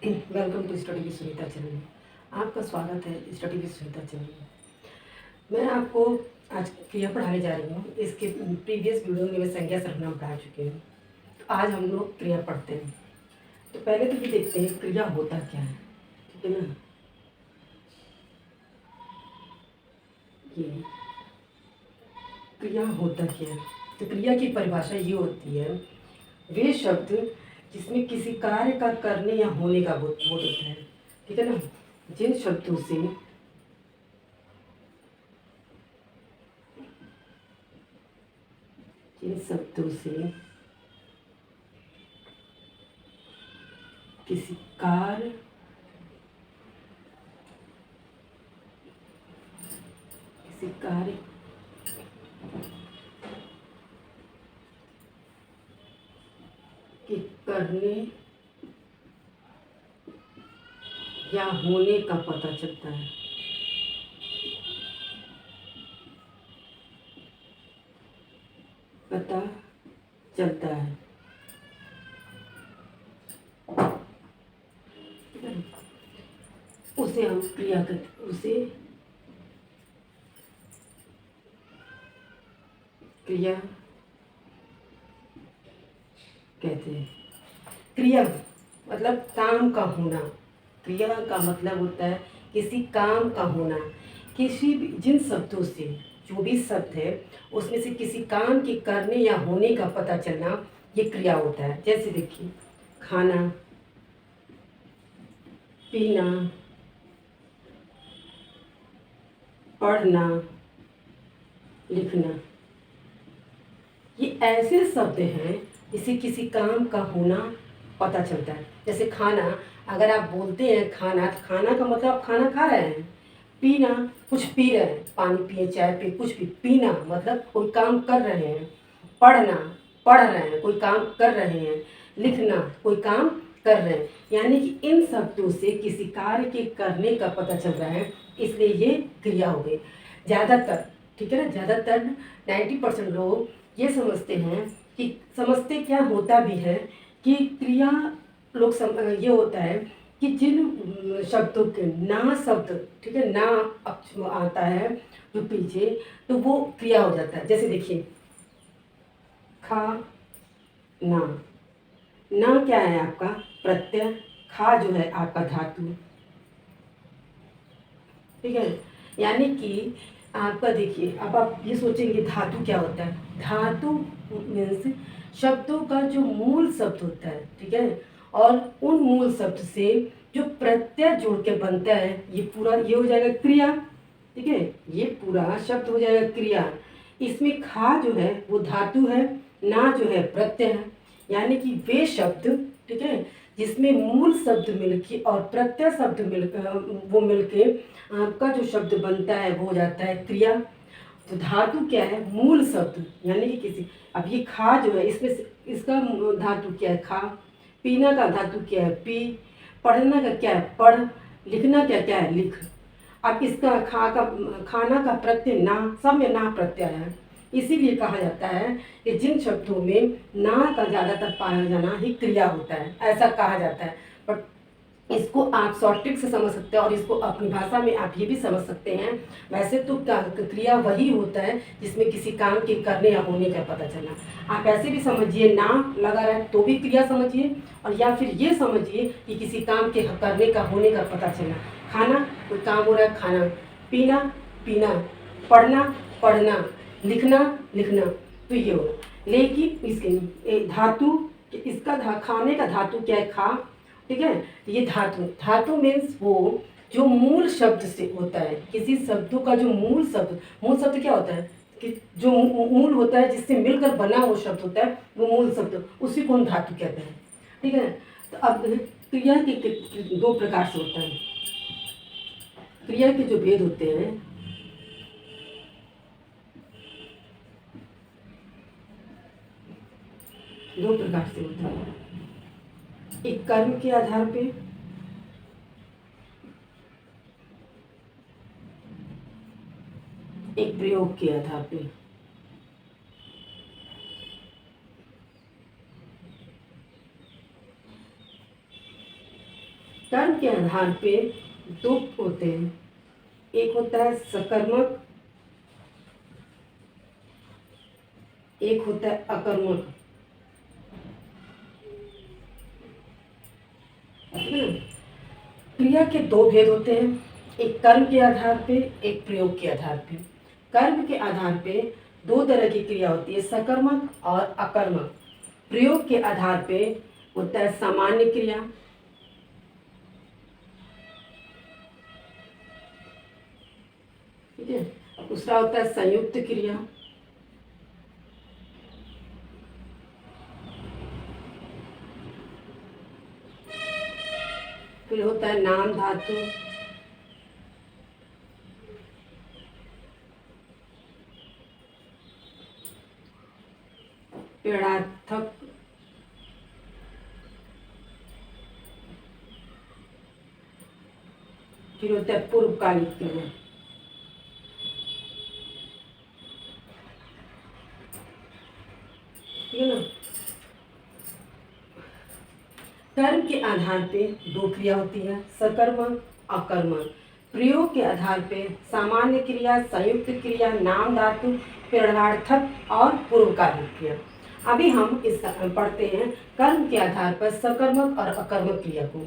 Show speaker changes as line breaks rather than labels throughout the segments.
Welcome to study with Sunita channel में आपका स्वागत है। स्टडी विद सुनीता चैनल में मैं आपको आज क्रिया पढ़ाने जा रही हूँ। इसके प्रीवियस वीडियो में मैं संज्ञा सर्वनाम पढ़ा चुकी हूँ। तो आज हम लोग क्रिया पढ़ते हैं। तो पहले तो ये देखते हैं क्रिया होता क्या है। ठीक है ना। ये क्रिया होता क्या है। तो क्रिया की परिभाषा ये होती है, वे शब्द जिसमें किसी कार्य का करने या होने का बोध होता है। ठीक है ना। जिन शब्दों से किसी कार्य के करने या होने का पता चलता है। उसे हम क्रिया कहते, उसे क्रिया कहते हैं। क्रिया मतलब काम का होना। क्रिया का मतलब होता है किसी काम का होना। किसी भी जिन शब्दों से, जो भी शब्द है उसमें से किसी काम के करने या होने का पता चलना, ये क्रिया होता है। जैसे देखिए, खाना, पीना, पढ़ना, लिखना, ये ऐसे शब्द हैं जिससे किसी काम का होना पता चलता है। जैसे खाना, अगर आप बोलते हैं खाना, तो खाना का मतलब आप खाना खा रहे हैं। पीना, कुछ पी रहे हैं, पानी पिए, चाय पिए, कुछ भी। पीना मतलब कोई काम कर रहे हैं। पढ़ना, पढ़ रहे हैं, कोई काम कर रहे हैं। लिखना, कोई काम कर रहे हैं। यानी कि इन शब्दों से किसी कार्य के करने का पता चल रहा है, इसलिए ये क्रिया हो गई। ज़्यादातर, ठीक है ना, ज़्यादातर 90% लोग ये समझते हैं कि, समझते क्या होता भी है कि क्रिया लोग ये होता है कि जिन शब्दों के ना शब्द, ठीक है, ना आता है जो पीछे, तो वो क्रिया हो जाता है। जैसे देखिए, खा ना, ना क्या है आपका प्रत्यय, खा जो है आपका धातु। ठीक है। यानी कि आपका देखिए, अब आप ये सोचेंगे धातु क्या होता है। धातु मीन्स शब्दों का जो मूल शब्द होता है। ठीक है। और उन मूल शब्द से जो प्रत्यय जोड़ के बनता है, ये पूरा ये हो जाएगा क्रिया। ठीक है। ये पूरा शब्द हो जाएगा क्रिया। इसमें खा जो है वो धातु है, ना जो है प्रत्यय है। यानी कि वे शब्द, ठीक है, जिसमें मूल शब्द मिलके और प्रत्यय शब्द वो मिलके आपका जो शब्द बनता है वो हो जाता है क्रिया। तो धातु क्या है, मूल शब्द। यानी कि किसी, अब ये खा जो है, इसमें इसका धातु क्या है, खा। पीना का धातु क्या है, पी। पढ़ना का क्या है, पढ़। लिखना क्या क्या है, लिख। अब इसका खाना का प्रत्यय ना, सब में ना प्रत्यय है। इसीलिए कहा जाता है कि जिन शब्दों में ना का ज़्यादातर पाया जाना ही क्रिया होता है, ऐसा कहा जाता है। बट इसको आप शॉर्ट ट्रिक से समझ सकते हैं और इसको अपनी भाषा में आप ये भी समझ सकते हैं। वैसे तो क्रिया वही होता है जिसमें किसी काम के करने या होने का पता चलना। आप ऐसे भी समझिए, ना लगा रहा है तो भी क्रिया समझिए, और या फिर ये समझिए कि किसी काम के करने का होने का पता चलना। खाना, कोई काम हो रहा है, खाना। पीना, पीना। पढ़ना, पढ़ना। लिखना, लिखना। तो ये होगा। लेकिन इसके धातु, इसका खाने का धातु क्या है, खा। ठीक है। तो ये धातु, धातु मीन्स वो जो मूल शब्द से होता है। किसी शब्दों का जो मूल शब्द, मूल शब्द क्या होता है कि जो मूल होता है, जिससे मिलकर बना वो शब्द होता है, वो मूल शब्द, उसी को हम धातु कहते हैं। ठीक है। तो अब क्रिया के दो प्रकार से होता है। क्रिया के जो भेद होते हैं, दो प्रकार से होता है। एक कर्म के आधार पे, एक प्रयोग के आधार पे। कर्म के आधार पे दो होते हैं, एक होता है सकर्मक, एक होता है अकर्मक। क्रिया के दो भेद होते हैं, एक कर्म के आधार पे, एक प्रयोग के आधार पे। कर्म के आधार पे दो तरह की क्रिया होती है, सकर्मक और अकर्मक। प्रयोग के आधार पे होता है सामान्य क्रिया, ठीक है, और दूसरा होता है संयुक्त क्रिया। फिर होता है नाम धातु, पेड़ार्थक, फिर होता है पूर्वकालिक क्रिया। ठीक है ना। कर्म के आधार पे दो क्रिया होती है, सकर्मक अकर्मक। प्रयोग के आधार पे सामान्य क्रिया, संयुक्त क्रिया, नाम धातु, प्रेरणार्थक और पूर्वकालिक क्रिया। अभी हम इस पढ़ते हैं कर्म के आधार पर सकर्मक और अकर्मक क्रिया को।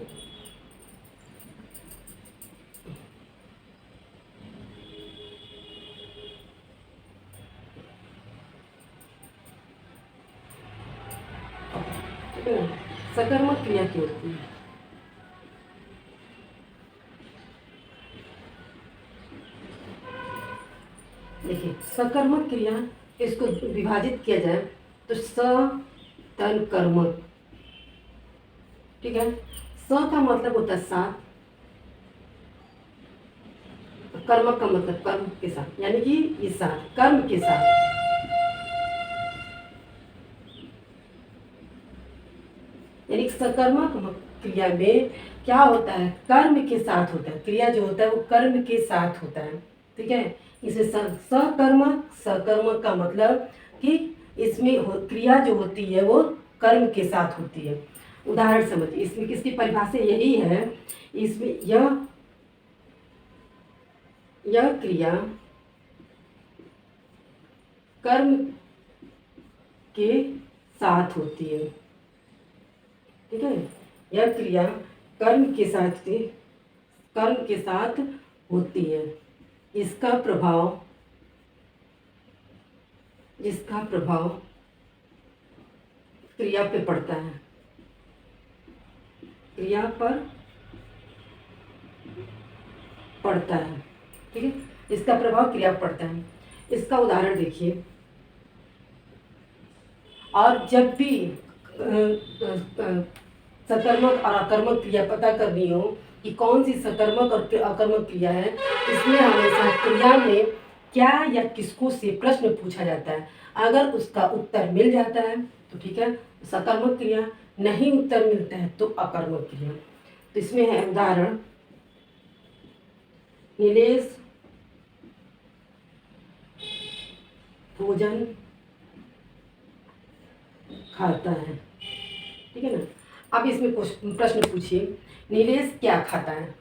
ठीक है, सकर्मक क्रिया क्या होती है? देखिए, सकर्मक क्रिया, इसको विभाजित किया जाए तो स तन कर्मक। ठीक है, स का मतलब होता है साथ, कर्मक का मतलब कर्म के साथ, यानी कि ये साथ, कर्म के साथ। यानी सकर्मक क्रिया में क्या होता है, कर्म के साथ होता है, क्रिया जो होता है वो कर्म के साथ होता है। ठीक है, इसे सकर्मक, सकर्मक का मतलब कि इसमें क्रिया जो होती है वो कर्म के साथ होती है। उदाहरण समझिए, इसमें किसकी परिभाषा यही है, इसमें यह क्रिया कर्म के साथ होती है। ठीक है, यह क्रिया कर्म के साथ होती है। जिसका प्रभाव क्रिया पे पड़ता है, क्रिया पर पड़ता है। ठीक है, इसका प्रभाव क्रिया पर पड़ता है। इसका उदाहरण देखिए, और जब भी सकर्मक और अकर्मक क्रिया पता करनी हो कि कौन सी सकर्मक और अकर्मक क्रिया है, इसमें हमेशा क्रिया में क्या या किसको से प्रश्न पूछा जाता है। अगर उसका उत्तर मिल जाता है तो ठीक है, सकर्मक क्रिया, नहीं उत्तर मिलता है तो अकर्मक क्रिया। तो इसमें है उदाहरण, नीलेश भोजन खाता है। ठीक है ना। अब इसमें प्रश्न पूछिए, नीलेश क्या खाता है,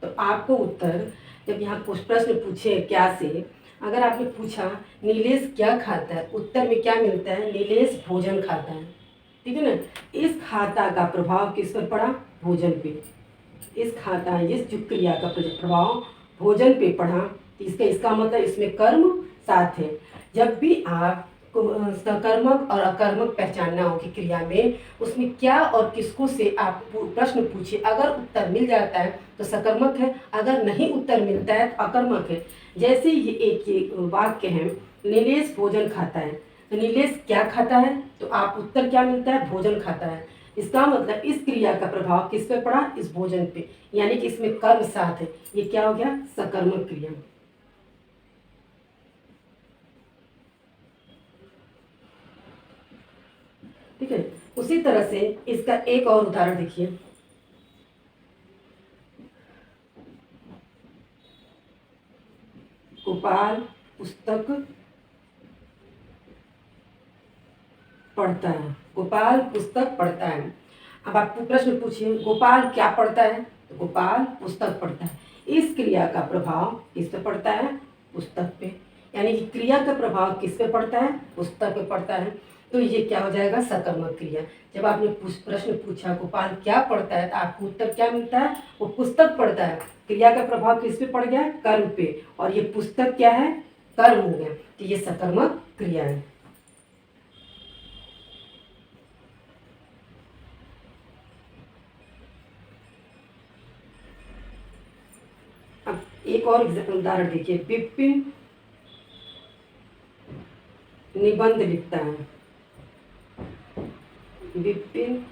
तो आपको उत्तर, जब यहाँ प्रश्न पूछे क्या से, अगर आपने पूछा नीलेश क्या खाता है, उत्तर में क्या मिलता है, नीलेश भोजन खाता है। ठीक है ना। इस खाता का प्रभाव किस पर पड़ा, भोजन पे। इस जो क्रिया का प्रभाव भोजन पे पड़ा, तो इसका मतलब इसमें कर्म साथ है। जब भी आप सकर्मक और अकर्मक पहचानना हो कि क्रिया में उसमें क्या और किसको से आप प्रश्न पूछिए, अगर उत्तर मिल जाता है तो सकर्मक है, अगर नहीं उत्तर मिलता है तो अकर्मक है। जैसे ये एक वाक्य है, नीलेश भोजन खाता है, तो नीलेश क्या खाता है, तो आप उत्तर क्या मिलता है, भोजन खाता है। इसका मतलब इस क्रिया का प्रभाव किस पे पड़ा, इस भोजन पे, यानी कि इसमें कर्म साथ है। ये क्या हो गया, सकर्मक क्रिया। ठीक है, उसी तरह से इसका एक और उदाहरण देखिए, गोपाल पुस्तक पढ़ता है। गोपाल पुस्तक पढ़ता है। अब आप प्रश्न पूछिए, गोपाल क्या पढ़ता है, तो गोपाल पुस्तक पढ़ता है। इस क्रिया का प्रभाव किस पे पड़ता है? पुस्तक पे। यानी कि क्रिया का प्रभाव किस पे पड़ता है? पुस्तक पे पड़ता है। तो ये क्या हो जाएगा? सकर्मक क्रिया। जब आपने प्रश्न पूछा गोपाल क्या पढ़ता है, तो आपको उत्तर क्या मिलता है? वो पुस्तक पढ़ता है। क्रिया का प्रभाव किस पे पड़ गया? कर्म पे। और ये पुस्तक क्या है? कर्म हो गया। तो ये सकर्मक क्रिया है। अब एक और उदाहरण देखिए। विपिन निबंध लिखता है। विपिन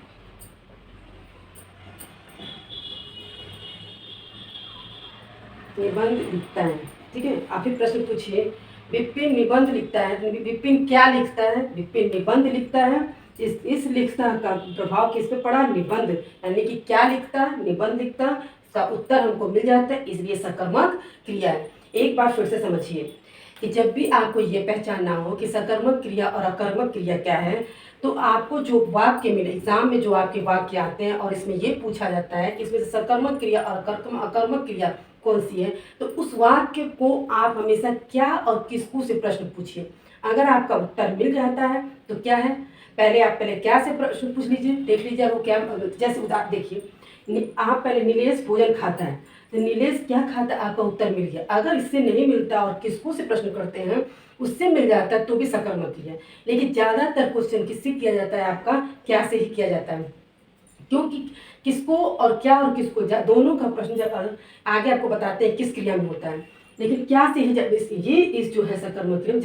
निबंध लिखता है। ठीक है, आप ही प्रश्न पूछिए। विपिन निबंध लिखता है, विपिन क्या लिखता है? विपिन निबंध लिखता है। इस लिखता का प्रभाव किस पे पड़ा? निबंध। यानी कि क्या लिखता? निबंध लिखता। इसका उत्तर हमको मिल जाता है, इसलिए सकर्मक क्रिया है। एक बार फिर से समझिए कि जब भी आपको ये पहचानना हो कि सकर्मक क्रिया और अकर्मक क्रिया क्या है, तो आपको जो वाक्य मिले एग्जाम में, जो आपके वाक्य आते हैं और इसमें ये पूछा जाता है कि इसमें से सकर्मक क्रिया और अकर्मक क्रिया कौन सी है, तो उस वाक्य को आप हमेशा क्या और किसको से प्रश्न पूछिए। अगर आपका उत्तर मिल जाता है तो क्या है, पहले क्या से प्रश्न पूछ लीजिए, देख लीजिए वो क्या। जैसे उदाहरण देखिए, आप पहले नीलेश भोजन खाता है, तो नीलेश क्या खाता है, आपका उत्तर मिल गया। अगर इससे नहीं मिलता और किसको से प्रश्न करते हैं उससे मिल जाता है तो भी सकर्मक क्रिया। लेकिन ज़्यादातर क्वेश्चन किससे किया जाता है? आपका क्या से ही किया जाता है, क्योंकि किसको और क्या और किसको दोनों का प्रश्न जब आगे आपको बताते हैं किस क्रिया में होता है। लेकिन क्या से ही जब ये इस जो है सकर्मक क्रिया,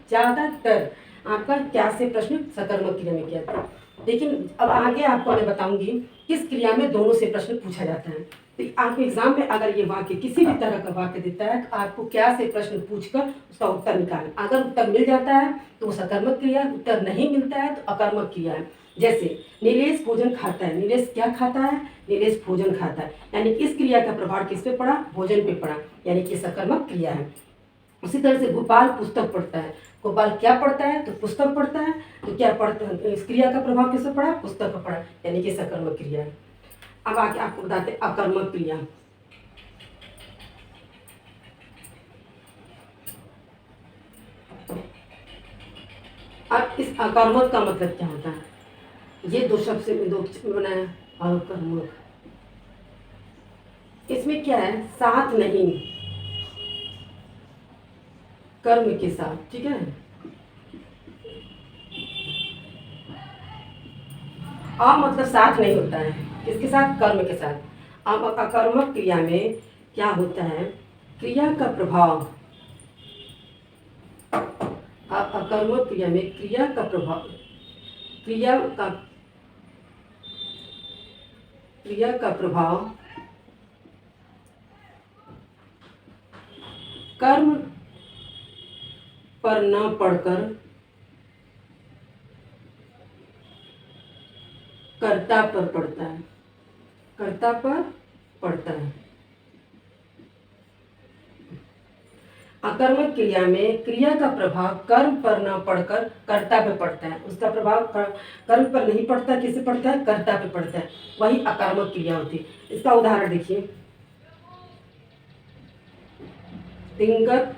ज़्यादातर आपका क्या से प्रश्न सकर्मक क्रिया में किया जाता है। लेकिन अब आगे आपको मैं बताऊंगी किस क्रिया में दोनों से प्रश्न पूछा जाता है। तो आपको एग्जाम में अगर ये वाक्य किसी भी तरह का वाक्य देता है तो आपको क्या से प्रश्न पूछकर उसका उत्तर निकालना। अगर उत्तर मिल जाता है तो वो सकर्मक क्रिया, उत्तर नहीं मिलता है तो अकर्मक क्रिया है। जैसे नीलेश भोजन खाता है, नीलेश क्या खाता है? नीलेश भोजन खाता है। यानी इस क्रिया का प्रभाव किस पे पड़ा? भोजन पे पड़ा, यानी कि सकर्मक क्रिया है। उसी तरह से गोपाल पुस्तक पढ़ता है, गोपाल क्या पढ़ता है? तो पुस्तक पढ़ता है। तो क्या पढ़ता है? इस क्रिया का प्रभाव किस पे पड़ा? पुस्तक पर पड़ा, यानी कि सकर्मक क्रिया है। अब आगे आपको बताते हैं अकर्मक क्रिया। अब इस अकर्मक का मतलब क्या होता है? ये दो शब्द से बना है अकर्मक। इसमें क्या है? साथ नहीं, कर्म के साथ। ठीक है, मतलब साथ नहीं होता है, किसके साथ? कर्म के साथ। अब अकर्मक क्रिया में क्या होता है? क्रिया का प्रभाव, अकर्मक क्रिया में क्रिया का प्रभाव, क्रिया का प्रभाव कर्म पर न पड़कर कर्ता पर पड़ता है, कर्ता पर पड़ता है। अकर्मक क्रिया में क्रिया का प्रभाव कर्म पर न पड़कर कर्ता पे पड़ता है। उसका प्रभाव कर्म पर नहीं पड़ता, किससे पड़ता है? कर्ता पे पड़ता है। वही अकर्मक क्रिया होती है। इसका उदाहरण देखिए, दिंगत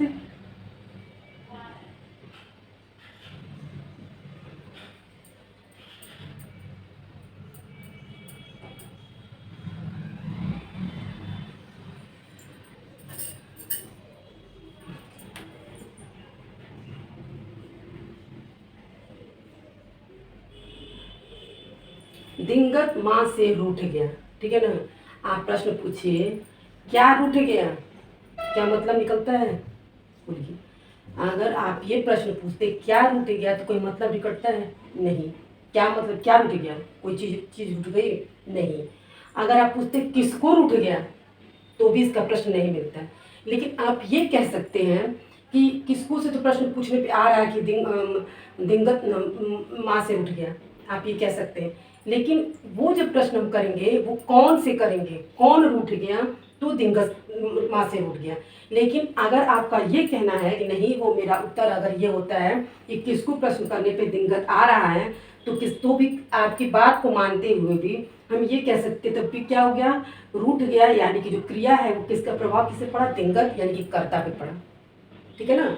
दिंगत माँ से रूठ गया। ठीक है ना, आप प्रश्न पूछिए क्या रूठ गया, क्या मतलब निकलता है? बोलिए, अगर आप ये प्रश्न पूछते क्या रूठ गया तो कोई मतलब निकलता है? नहीं। क्या मतलब क्या रूठ गया? कोई चीज रूठ गई? नहीं। अगर आप पूछते किसको रूठ गया तो भी इसका प्रश्न नहीं मिलता है। लेकिन आप ये कह सकते हैं कि किसको से तो प्रश्न पूछने पे आ रहा है कि दिंगत माँ से उठ गया, आप ये कह सकते हैं। लेकिन वो जब प्रश्न हम करेंगे वो कौन से करेंगे, कौन रूठ गया तो दिंगत माँ से उठ गया। लेकिन अगर आपका ये कहना है कि नहीं, वो मेरा उत्तर अगर ये होता है कि किसको प्रश्न करने पे दिंगत आ रहा है तो किस तो भी आपकी बात को मानते हुए भी हम ये कह सकते तब भी क्या हो गया, रूठ गया, यानी कि जो क्रिया है वो किसका प्रभाव किससे पड़ा, तिंगत यानी कि कर्ता पे पड़ा। ठीक है ना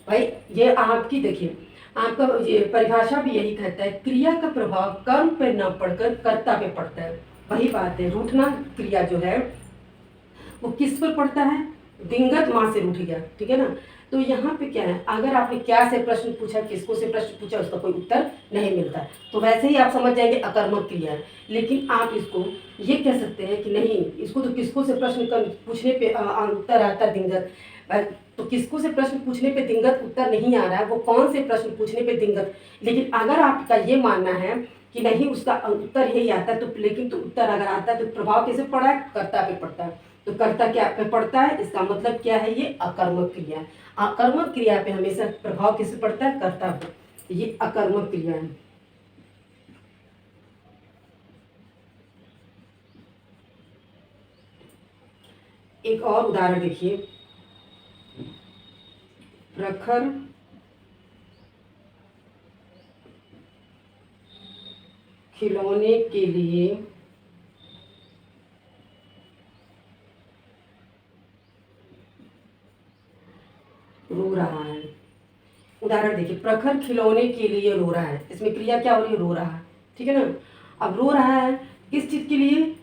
भाई। ये आपकी देखिए, आपका ये परिभाषा भी यही कहता है, क्रिया का प्रभाव कर्म पे न पड़कर कर्ता पे पड़ता है। वही बात है, रूठना क्रिया जो है वो किस पर पड़ता है, दिंगत माँ से रूठ गया। ठीक है ना। तो यहाँ पे क्या है, अगर आपने क्या से प्रश्न पूछा, किसको से प्रश्न पूछा, उसका कोई उत्तर नहीं मिलता, तो वैसे ही आप समझ जाएंगे अकर्मक क्रिया है। लेकिन आप इसको ये कह सकते हैं कि नहीं, इसको तो किसको से प्रश्न पूछने पे उत्तर आता है दिंगत, तो किसको से प्रश्न पूछने पे दिंगत उत्तर नहीं आ रहा है, वो कौन से प्रश्न पूछने पे दिंगत। लेकिन अगर आपका ये मानना है कि नहीं उसका उत्तर यही आता है, तो लेकिन तो उत्तर अगर आता है तो प्रभाव किसे पड़ा है, कर्ता पे पड़ता है। तो कर्ता क्या पे पड़ता है, इसका मतलब क्या है, ये अकर्मक क्रिया है। अकर्मक क्रिया पे हमेशा प्रभाव किसे पड़ता है, कर्ता पे। ये अकर्मक क्रिया है। एक और उदाहरण देखिए, प्रखर खिलौने के लिए रो रहा है। उदाहरण देखिए, प्रखर खिलौने के लिए रो रहा है, इसमें क्रिया क्या हो रही है, रो रहा है। ठीक है ना। अब रो रहा है किस चीज के लिए,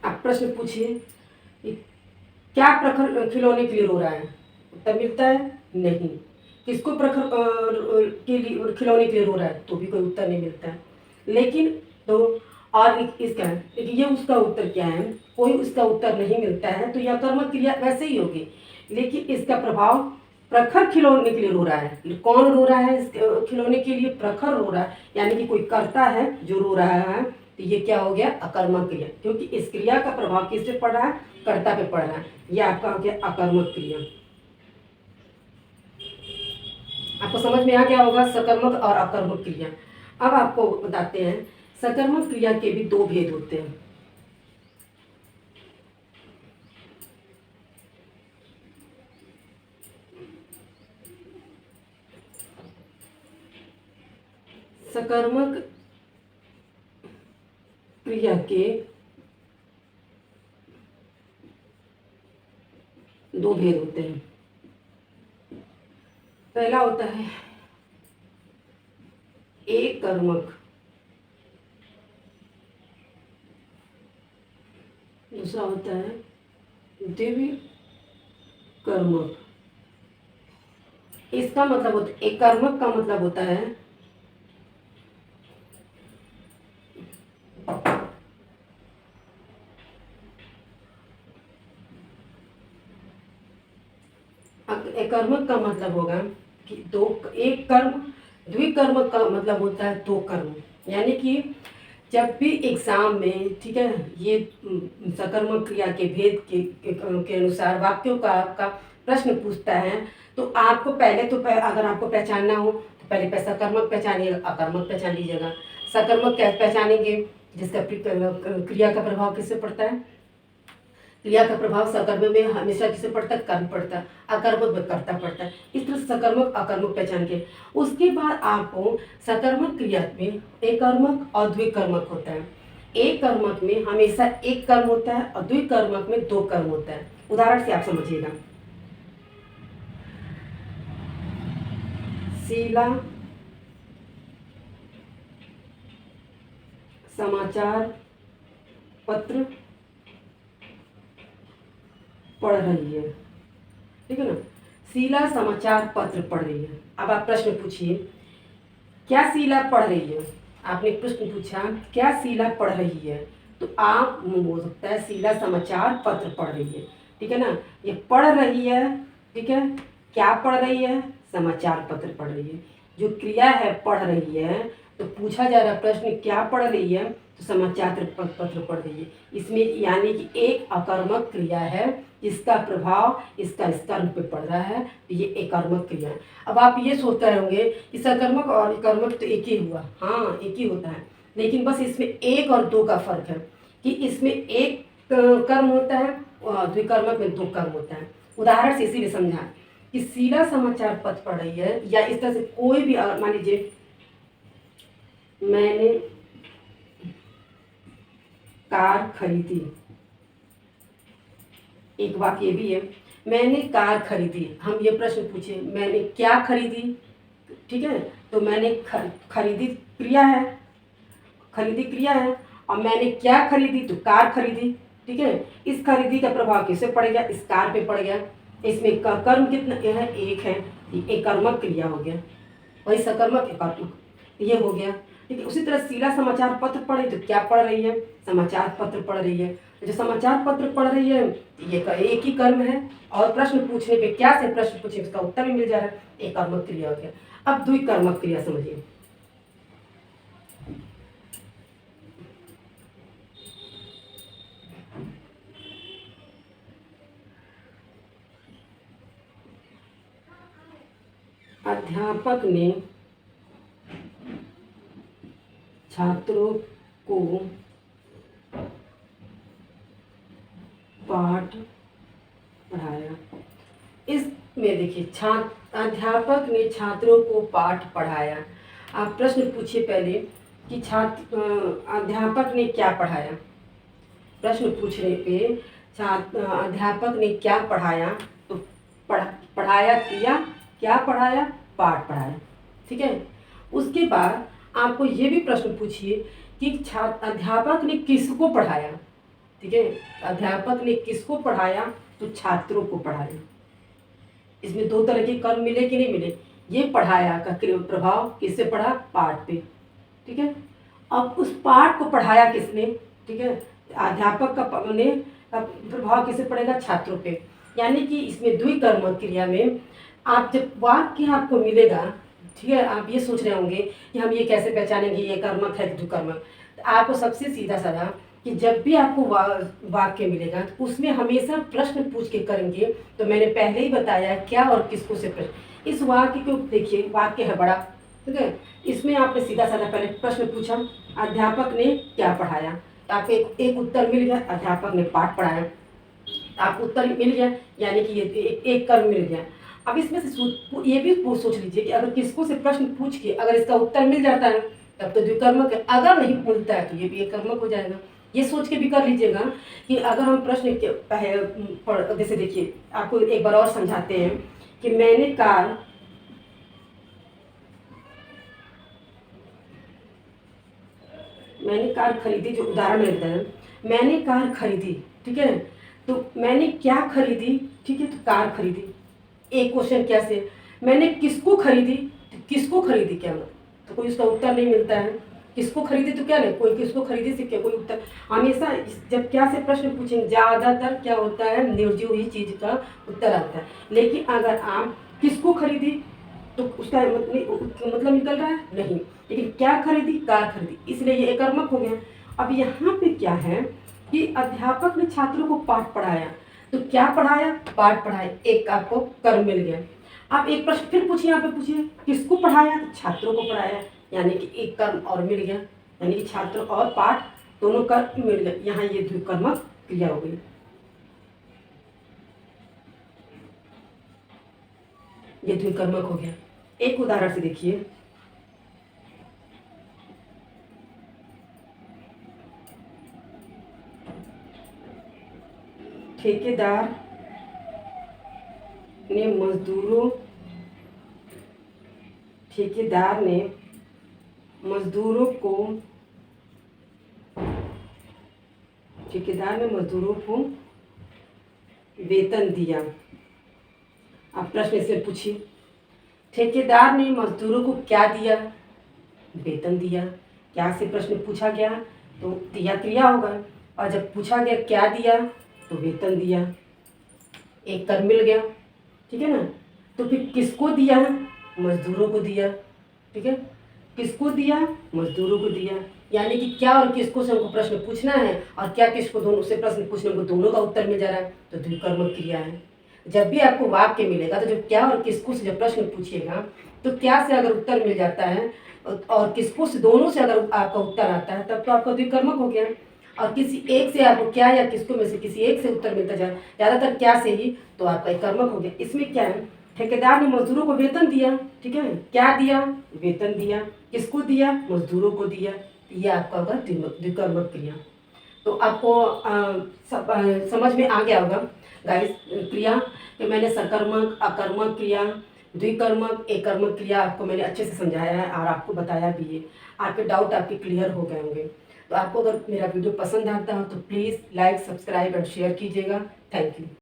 आप प्रश्न पूछिए, क्या प्रखर खिलौने के लिए रो रहा है, उत्तर मिलता है नहीं। किसको प्रखर के लिए खिलौने के लिए रो रहा है, तो भी कोई उत्तर नहीं मिलता है। लेकिन तो और इसका, लेकिन ये उसका उत्तर क्या है, कोई उसका उत्तर नहीं मिलता है, तो यह कर्मक क्रिया वैसे ही होगी। लेकिन इसका प्रभाव प्रखर खिलौने के लिए रो रहा है, कौन रो रहा है, इस खिलौने के लिए प्रखर रो रहा है, यानी कि कोई कर्ता है जो रो रहा है। तो ये क्या हो गया, अकर्मक क्रिया, क्योंकि इस क्रिया का प्रभाव किस पे पड़ रहा है, कर्ता पे पड़ रहा है। ये आपका हो गया अकर्मक क्रिया। आपको समझ में आ गया होगा सकर्मक और अकर्मक क्रिया। अब आपको बताते हैं, सकर्मक क्रिया के भी दो भेद होते हैं। सकर्मक क्रिया के दो भेद होते हैं। पहला होता है एक कर्मक, दूसरा होता है द्वितीय कर्मक। इसका मतलब होता है, एक कर्मक का मतलब होता है एक कर्मक का मतलब होगा कि दो, एक कर्म। द्विकर्मक का मतलब होता है दो कर्म, यानी कि जब भी एग्जाम में, ठीक है, ये सकर्मक क्रिया के भेद के अनुसार वाक्यों का आपका प्रश्न पूछता है, तो आपको पहले तो अगर आपको पहचानना हो तो पहले सकर्मक पहचानिएगा, अकर्मक पहचान लीजिएगा। सकर्मक कैसे पहचानेंगे, जिसका क्रिया का प्रभाव किससे पड़ता है, क्रिया का प्रभाव सकर्मक में हमेशा किसे पड़ता है, कर्म पड़ता है, अकर्मक में कर्ता पड़ता है। इस तरह सकर्मक अकर्मक पहचान के उसके बाद आपको सकर्मक क्रिया में एक कर्मक और द्विकर्मक होता है। एक कर्मक में हमेशा एक कर्म होता है और द्विकर्मक में दो कर्म होता है। उदाहरण से आप समझिएगा, शीला समाचार पत्र पढ़ रही है। ठीक है ना, शीला समाचार पत्र पढ़ रही है। अब आप प्रश्न पूछिए, क्या शीला पढ़ रही है, आपने प्रश्न पूछा क्या शीला पढ़ रही है, तो आप बोल सकता है शीला समाचार पत्र पढ़ रही है। ठीक है ना, ये पढ़ रही है। ठीक है, क्या पढ़ रही है, समाचार पत्र पढ़ रही है। जो क्रिया है पढ़ रही है, तो पूछा जा रहा प्रश्न क्या पढ़ रही है, तो समाचार पत्र पढ़ रही है। इसमें यानी कि एक अकर्मक क्रिया है जिसका प्रभाव इसका कर्म पे पड़ रहा है, तो ये एक कर्मक क्रिया है। अब आप ये सोचते होंगे कि सकर्मक और कर्मक तो एक ही हुआ, हाँ एक ही होता है, लेकिन बस इसमें एक और दो का फर्क है कि इसमें एक कर्म होता है और द्विकर्मक में दो कर्म होता है। उदाहरण से इसीलिए समझा, कि शीला समाचार पत्र पढ़ रही है, या इस तरह से कोई भी मान लीजिए मैंने कार खरीदी, एक वाक्य भी है, मैंने कार खरीदी। हम ये प्रश्न पूछे मैंने क्या खरीदी, ठीक है, तो मैंने खरीदी क्रिया है, खरीदी क्रिया है, और मैंने क्या खरीदी तो कार खरीदी, ठीक है। इस खरीदी का प्रभाव किससे पड़ गया, इस कार पे पड़ गया। इसमें कर्म कितना है, एक है, एक कर्मक क्रिया हो गया, वही सकर्मक एकात्मक, ये हो गया, ठीक है। उसी तरह शीला समाचार पत्र पढ़े तो क्या पढ़ रही है, समाचार पत्र पढ़ रही है। जो समाचार पत्र पढ़ रही है ये एक ही कर्म है, और प्रश्न पूछने पे क्या से प्रश्न पूछे उसका उत्तर भी मिल जा रहा है, एक कर्मक क्रिया हो गया। अब द्विकर्मक क्रिया समझिए। अध्यापक ने छात्रों को पाठ पढ़ाया। इसमें देखिए अध्यापक ने छात्रों को पाठ पढ़ाया। आप प्रश्न पूछिए पहले कि अध्यापक ने क्या पढ़ाया। प्रश्न पूछने पे अध्यापक ने क्या पढ़ाया, तो पढ़ाया किया, क्या पढ़ाया, पाठ पढ़ाया, ठीक है। उसके बाद आपको ये भी प्रश्न पूछिए कि अध्यापक ने किसको पढ़ाया, ठीक है। अध्यापक ने किसको पढ़ाया, तो छात्रों को पढ़ाया। इसमें दो तरह के कर्म मिले कि नहीं मिले, ये पढ़ाया का प्रभाव किससे पड़ा, पाठ पे, ठीक है। अब उस पाठ को पढ़ाया किसने, ठीक है, अध्यापक का ने प्रभाव किससे पड़ेगा, छात्रों पे। यानी कि इसमें द्विकर्मक क्रिया में आप जब वाक्य आपको मिलेगा, ठीक है, आप ये सोच रहे होंगे कि हम ये कैसे पहचानेंगे ये कर्मक है कि द्विकर्मक। तो आपको सबसे सीधा साधा कि जब भी आपको वाक्य मिलेगा तो उसमें हमेशा प्रश्न पूछ के करेंगे। तो मैंने पहले ही बताया क्या और किसको से प्रश्न। इस वाक्य को देखिए, वाक्य है बड़ा, ठीक है, इसमें आपने सीधा साधा पहले प्रश्न पूछा, अध्यापक ने क्या पढ़ाया, तो आपको एक उत्तर मिल गया, अध्यापक ने पाठ पढ़ाया, आपको उत्तर मिल गया, यानी कि ये एक कर्म मिल गया। अब इसमें से ये भी सोच लीजिए कि अगर किसको से प्रश्न पूछ के अगर इसका उत्तर मिल जाता है तब तो द्विकर्मक है, अगर नहीं मिलता है तो ये भी एक कर्मक हो जाएगा। ये सोच के भी कर लीजिएगा कि अगर हम प्रश्न के जैसे देखिए, आपको एक बार और समझाते हैं कि मैंने कार खरीदी, जो उदाहरण मिलता है, मैंने कार खरीदी, ठीक है, तो मैंने क्या खरीदी, ठीक है, तो कार खरीदी। एक क्वेश्चन क्या से, मैंने किसको खरीदी, तो किसको खरीदी क्या मतलब, तो कोई उसका उत्तर नहीं मिलता है। किसको खरीदी तो क्या नहीं, कोई किसको खरीदी से क्या कोई उत्तर। हमेशा जब क्या से प्रश्न पूछेंगे ज़्यादातर क्या होता है, निर्जीव ही चीज़ का उत्तर आता है। लेकिन अगर आप किसको खरीदी तो उसका मतलब निकल रहा है नहीं, लेकिन क्या खरीदी, कार खरीदी, इसलिए ये एक कर्मक हो गया। अब यहाँ पे क्या है कि अध्यापक ने छात्रों को पाठ पढ़ाया, तो क्या पढ़ाया, पाठ पढ़ाया, एक आपको कर्म मिल गया। आप एक प्रश्न फिर पूछिए, यहाँ पे पूछिए किसको पढ़ाया, तो छात्रों को पढ़ाया, यानी कि एक कर्म और मिल गया, यानी कि छात्र और पाठ दोनों कर्म मिल गए। यहाँ ये द्विकर्मक क्रिया हो गई, ये द्विकर्मक हो गया। एक उदाहरण से देखिए, ठेकेदार ने मजदूरों को वेतन दिया। आप प्रश्न इसमें पूछिए, ठेकेदार ने मजदूरों को क्या दिया, वेतन दिया। क्या से प्रश्न पूछा गया तो दिया क्रिया होगा, और जब पूछा गया क्या दिया तो वेतन दिया, एक कर्म मिल गया, ठीक है ना। तो फिर किसको दिया, मजदूरों को दिया, ठीक है, किसको दिया, मजदूरों को दिया। यानी कि क्या और किसको से हमको प्रश्न पूछना है, और क्या किसको, दोनों से प्रश्न पूछने को दोनों का उत्तर मिल जा रहा है, तो द्विकर्मक क्रिया है। जब भी आपको वाक्य मिलेगा तो जब क्या और किसको से जब प्रश्न पूछिएगा तो क्या से अगर उत्तर मिल जाता है और किसको से, दोनों से अगर आपका उत्तर आता है तब तो आपका द्विकर्मक हो गया। और किसी एक से आपको क्या या किसको में से किसी एक से उत्तर मिलता जाए, ज़्यादातर क्या से ही, तो आपका एक कर्मक हो गया। इसमें क्या है ठेकेदार ने मजदूरों को वेतन दिया, ठीक है, क्या दिया? वेतन दिया। किसको दिया? मजदूरों को दिया। ये आपका होगा द्विकर्मक क्रिया। तो आपको समझ में आ गया होगा गाइस क्रिया कि मैंने सकर्मक, अकर्मक क्रिया, द्विकर्मक, एकर्मक क्रिया आपको मैंने अच्छे से समझाया है और आपको बताया भी है। आपके डाउट आपके क्लियर हो गए होंगे। तो आपको अगर मेरा वीडियो पसंद आता हो तो प्लीज़ लाइक, सब्सक्राइब और शेयर कीजिएगा। Thank you.